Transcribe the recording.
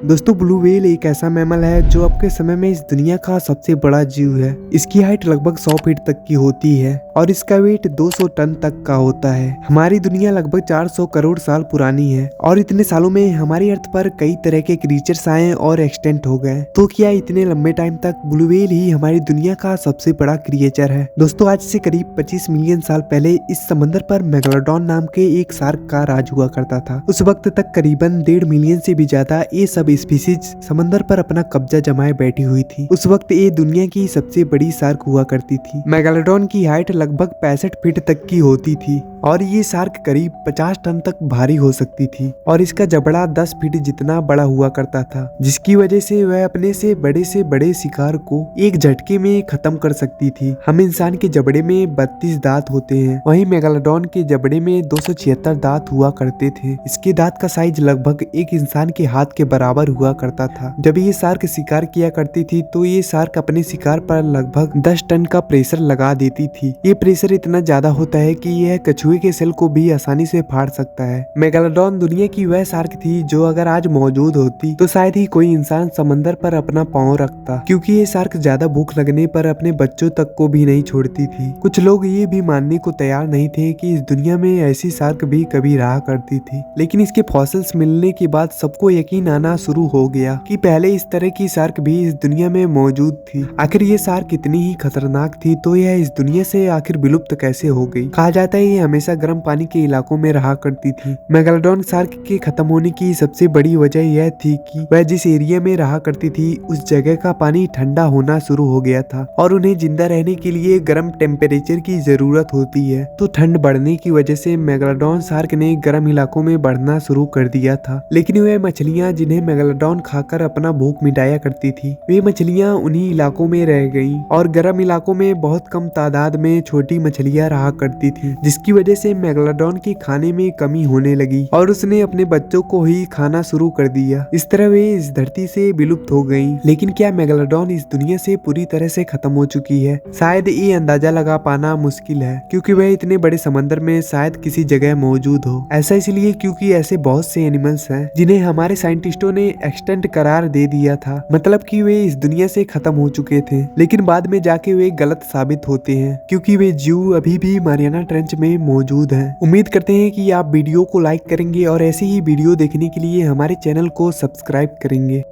दोस्तों blue whale एक ऐसा मैमल है जो अब के समय में इस दुनिया का सबसे बड़ा जीव है। इसकी हाइट लगभग 100 फीट तक की होती है और इसका वेट 200 टन तक का होता है। हमारी दुनिया लगभग 400 करोड़ साल पुरानी है और इतने सालों में हमारी अर्थ पर कई तरह के क्रीचर्स आए और एक्सटेंट हो गए। तो क्या इतने लंबे टाइम तक ब्लू व्हेल ही हमारी दुनिया का सबसे बड़ा क्रिएचर है? दोस्तों आज से करीब 25 मिलियन साल पहले इस समंदर पर मेगालोडॉन नाम के एक शार्क का राज हुआ करता था। उस वक्त तक करीबन 1.5 मिलियन से भी ज्यादा ये सब स्पीसीज समंदर पर अपना कब्जा जमाए बैठी हुई थी। उस वक्त ये दुनिया की सबसे बड़ी शार्क हुआ करती थी। मेगालोडॉन की हाइट लगभग 65 फीट तक की होती थी और ये शार्क करीब 50 टन तक भारी हो सकती थी और इसका जबड़ा 10 फीट जितना बड़ा हुआ करता था, जिसकी वजह से वह अपने से बड़े शिकार को एक झटके में खत्म कर सकती थी। हम इंसान के जबड़े में 32 दांत होते हैं, वहीं मेगालोडॉन के जबड़े में 276 दांत हुआ करते थे। इसके दांत का साइज लगभग एक इंसान के हाथ के बराबर हुआ करता था। जब ये शार्क शिकार किया करती थी तो ये शार्क अपने शिकार पर लगभग 10 टन का प्रेशर लगा देती थी। ये प्रेशर इतना ज्यादा होता है कि यह कछुए के सेल को भी आसानी से फाड़ सकता है। मेगालोडॉन दुनिया की वह शार्क थी जो अगर आज मौजूद होती तो शायद ही कोई इंसान समंदर पर अपना पांव रखता, क्योंकि ये शार्क ज्यादा भूख लगने पर अपने बच्चों तक को भी नहीं छोड़ती थी। कुछ लोग ये भी मानने को तैयार नहीं थे कि इस दुनिया में ऐसी शार्क भी कभी रहा करती थी, लेकिन इसके फॉसिल्स मिलने के बाद सबको यकीन आना शुरू हो गया कि पहले इस तरह की शार्क भी इस दुनिया में मौजूद थी। आखिर ये शार्क इतनी ही खतरनाक थी तो यह इस दुनिया से आखिर विलुप्त कैसे हो गई? कहा जाता है ये हमेशा गर्म पानी के इलाकों में रहा करती थी। मेगालोडॉन शार्क के खत्म होने की सबसे बड़ी वजह यह थी कि वह जिस एरिया में रहा करती थी उस जगह का पानी ठंडा होना शुरू हो गया था और उन्हें जिंदा रहने के लिए गर्म टेम्परेचर की जरूरत होती है। तो ठंड बढ़ने की वजह से मेगालोडॉन शार्क ने गर्म इलाकों में बढ़ना शुरू कर दिया था। लेकिन वह मछलियां जिन्हें मेगालोडॉन खाकर अपना भूख मिटाया करती थी, वे मछलियां उन्हीं इलाकों में रह गईं और गर्म इलाकों में बहुत कम तादाद में छोटी मछलियां रहा करती थी, जिसकी वजह से मेगालोडॉन के खाने में कमी होने लगी और उसने अपने बच्चों को ही खाना शुरू कर दिया। इस तरह वे इस धरती से विलुप्त हो गईं। लेकिन क्या मेगालोडॉन इस दुनिया से पूरी तरह से खत्म हो चुकी है? शायद ये अंदाजा लगा पाना मुश्किल है, क्योंकि वह इतने बड़े समंदर में शायद किसी जगह मौजूद हो। ऐसा इसलिए क्योंकि ऐसे बहुत से एनिमल्स हैं जिन्हें हमारे साइंटिस्टों ने एक्सटेंट करार दे दिया था, मतलब कि वे इस दुनिया से खत्म हो चुके थे, लेकिन बाद में जाके वे गलत साबित होते हैं, क्योंकि वे जीव अभी भी मारियाना ट्रेंच में मौजूद हैं। उम्मीद करते हैं कि आप वीडियो को लाइक करेंगे और ऐसे ही वीडियो देखने के लिए हमारे चैनल को सब्सक्राइब करेंगे।